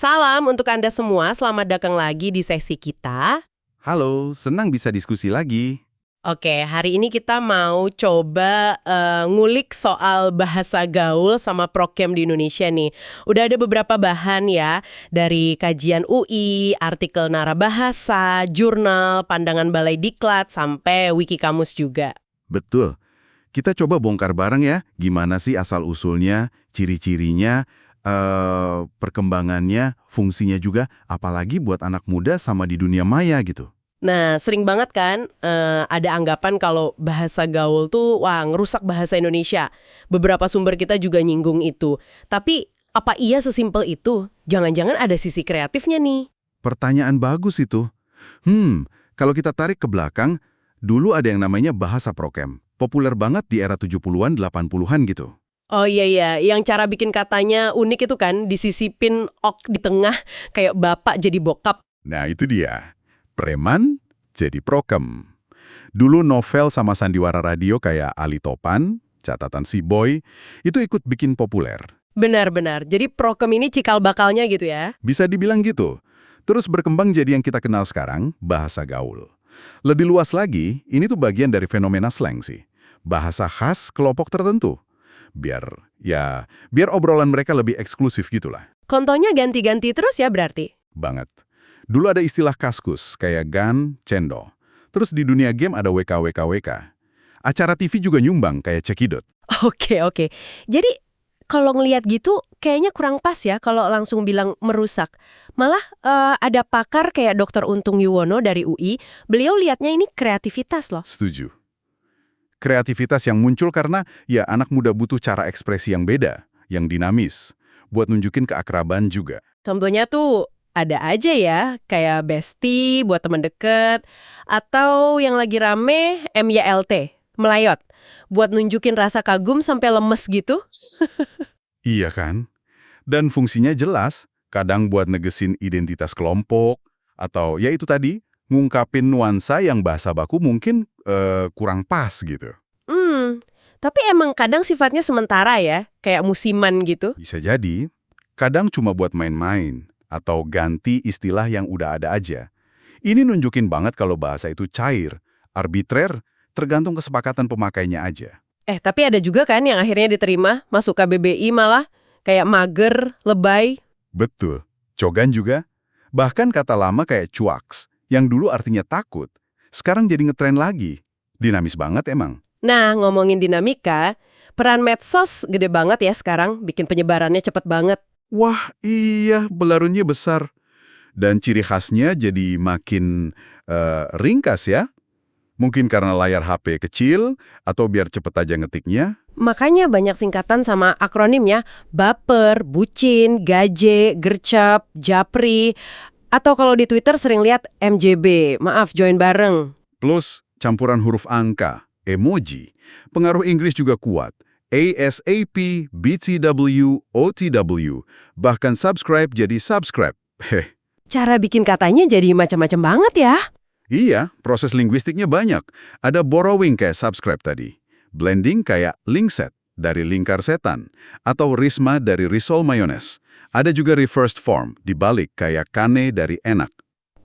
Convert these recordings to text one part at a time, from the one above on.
Salam untuk Anda semua, selamat datang lagi di sesi kita. Halo, senang bisa diskusi lagi. Oke, hari ini kita mau coba ngulik soal bahasa gaul sama prokem di Indonesia nih. Udah ada beberapa bahan ya, dari kajian UI, artikel Narabahasa, jurnal, pandangan Balai Diklat, sampai wiki kamus juga. Betul. Kita coba bongkar bareng ya, gimana sih asal-usulnya, ciri-cirinya, perkembangannya, fungsinya juga, apalagi buat anak muda sama di dunia maya gitu. Nah, sering banget kan ada anggapan kalau bahasa gaul tuh, wah, ngerusak bahasa Indonesia. Beberapa sumber kita juga nyinggung itu. Tapi, apa iya sesimpel itu? Jangan-jangan ada sisi kreatifnya nih. Pertanyaan bagus itu. Kalau kita tarik ke belakang, dulu ada yang namanya bahasa prokem. Populer banget di era 70-an, 80-an gitu. Oh iya, yang cara bikin katanya unik itu kan, disisipin ok di tengah, kayak bapak jadi bokap. Nah, itu dia. Preman jadi prokem. Dulu novel sama sandiwara radio kayak Ali Topan, catatan si Boy, itu ikut bikin populer. Benar-benar, jadi prokem ini cikal bakalnya gitu ya? Bisa dibilang gitu. Terus berkembang jadi yang kita kenal sekarang, bahasa gaul. Lebih luas lagi, ini tuh bagian dari fenomena slang sih. Bahasa khas kelompok tertentu. Biar obrolan mereka lebih eksklusif gitulah. Contohnya ganti-ganti terus ya berarti? Banget. Dulu ada istilah kaskus, kayak gan, cendo. Terus di dunia game ada WKWKWK. Acara TV juga nyumbang, kayak Cekidot. Oke. Jadi, kalau ngelihat gitu, kayaknya kurang pas ya kalau langsung bilang merusak. Malah ada pakar kayak Dr. Untung Yuwono dari UI, beliau lihatnya ini kreativitas loh. Setuju. Kreativitas yang muncul karena ya anak muda butuh cara ekspresi yang beda, yang dinamis, buat nunjukin keakraban juga. Contohnya tuh ada aja ya, kayak bestie buat temen deket, atau yang lagi rame MYLT, melayot, buat nunjukin rasa kagum sampai lemes gitu. Iya kan? Dan fungsinya jelas, kadang buat negesin identitas kelompok, atau ya itu tadi, ngungkapin nuansa yang bahasa baku mungkin kurang pas gitu. Tapi emang kadang sifatnya sementara ya, kayak musiman gitu. Bisa jadi, kadang cuma buat main-main, atau ganti istilah yang udah ada aja. Ini nunjukin banget kalau bahasa itu cair, arbitrer, tergantung kesepakatan pemakainya aja. Tapi ada juga kan yang akhirnya diterima, masuk KBBI malah, kayak mager, lebay. Betul. Cogan juga. Bahkan kata lama kayak cuaks, yang dulu artinya takut, sekarang jadi ngetren lagi. Dinamis banget emang. Nah, ngomongin dinamika, peran medsos gede banget ya sekarang, bikin penyebarannya cepet banget. Wah, iya, belarunnya besar. Dan ciri khasnya jadi makin ringkas ya. Mungkin karena layar HP kecil, atau biar cepet aja ngetiknya. Makanya banyak singkatan sama akronimnya, baper, bucin, gaje, gercep, japri, atau kalau di Twitter sering lihat MJB, maaf join bareng. Plus campuran huruf angka, emoji. Pengaruh Inggris juga kuat. ASAP, BTW, OTW. Bahkan subscribe jadi subscribe. Cara bikin katanya jadi macam-macam banget ya. Iya, proses linguistiknya banyak. Ada borrowing kayak subscribe tadi. Blending kayak linkset dari lingkar setan. Atau risma dari risol mayones. Ada juga reversed form, dibalik kayak kane dari enak.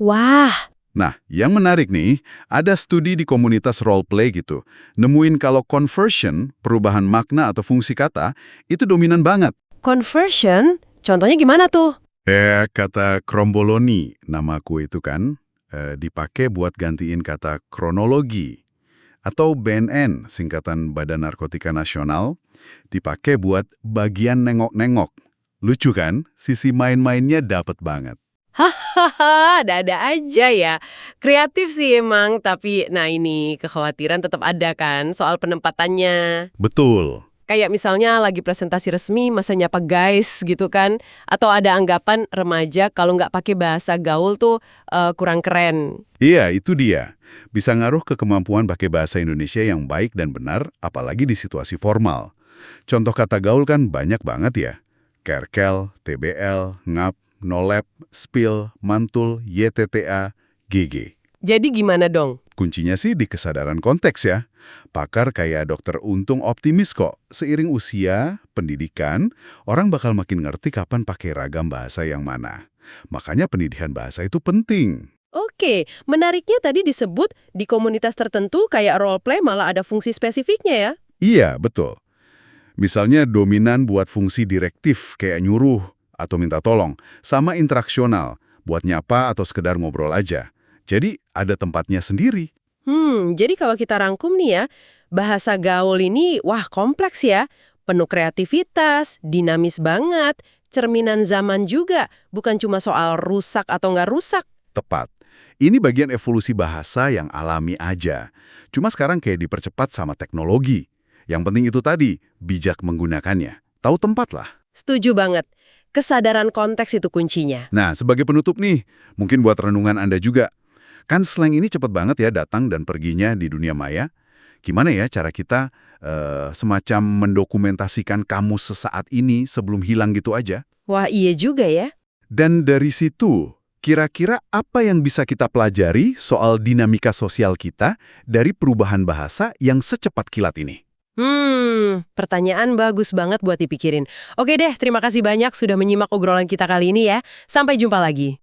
Wah, Nah, yang menarik nih, ada studi di komunitas roleplay gitu. Nemuin kalau conversion, perubahan makna atau fungsi kata, itu dominan banget. conversion, contohnya gimana tuh? Kata kromboloni, namaku itu kan, dipakai buat gantiin kata kronologi. Atau BNN, singkatan Badan Narkotika Nasional, dipakai buat bagian nengok-nengok. Lucu kan? Sisi main-mainnya dapet banget. Hahaha, ada-ada aja ya. Kreatif sih emang, tapi nah ini kekhawatiran tetap ada kan soal penempatannya. Betul. Kayak misalnya lagi presentasi resmi, masa nyapa guys gitu kan. Atau ada anggapan remaja kalau nggak pakai bahasa gaul tuh kurang keren. Iya, itu dia. Bisa ngaruh ke kemampuan pakai bahasa Indonesia yang baik dan benar, apalagi di situasi formal. Contoh kata gaul kan banyak banget ya. Kerkel, TBL, ngap, nolep, spill, mantul, YTTA, GG. Jadi gimana dong? Kuncinya sih di kesadaran konteks ya. Pakar kayak Dr. Untung optimis kok. Seiring usia, pendidikan, orang bakal makin ngerti kapan pakai ragam bahasa yang mana. Makanya pendidikan bahasa itu penting. Oke, menariknya tadi disebut di komunitas tertentu kayak role play malah ada fungsi spesifiknya ya? Iya, betul. Misalnya dominan buat fungsi direktif kayak nyuruh atau minta tolong, sama interaksional buat nyapa atau sekedar ngobrol aja. Jadi ada tempatnya sendiri. Jadi kalau kita rangkum nih ya, bahasa gaul ini wah kompleks ya, penuh kreativitas, dinamis banget, cerminan zaman juga, bukan cuma soal rusak atau nggak rusak. Tepat. Ini bagian evolusi bahasa yang alami aja. Cuma sekarang kayak dipercepat sama teknologi. Yang penting itu tadi, bijak menggunakannya. Tahu tempat lah. Setuju banget. Kesadaran konteks itu kuncinya. Nah, sebagai penutup nih, mungkin buat renungan Anda juga. Kan slang ini cepet banget ya datang dan perginya di dunia maya. Gimana ya cara kita semacam mendokumentasikan kamus sesaat ini sebelum hilang gitu aja? Wah iya juga ya. Dan dari situ, kira-kira apa yang bisa kita pelajari soal dinamika sosial kita dari perubahan bahasa yang secepat kilat ini? Pertanyaan bagus banget buat dipikirin. Oke deh, terima kasih banyak sudah menyimak obrolan kita kali ini ya. Sampai jumpa lagi.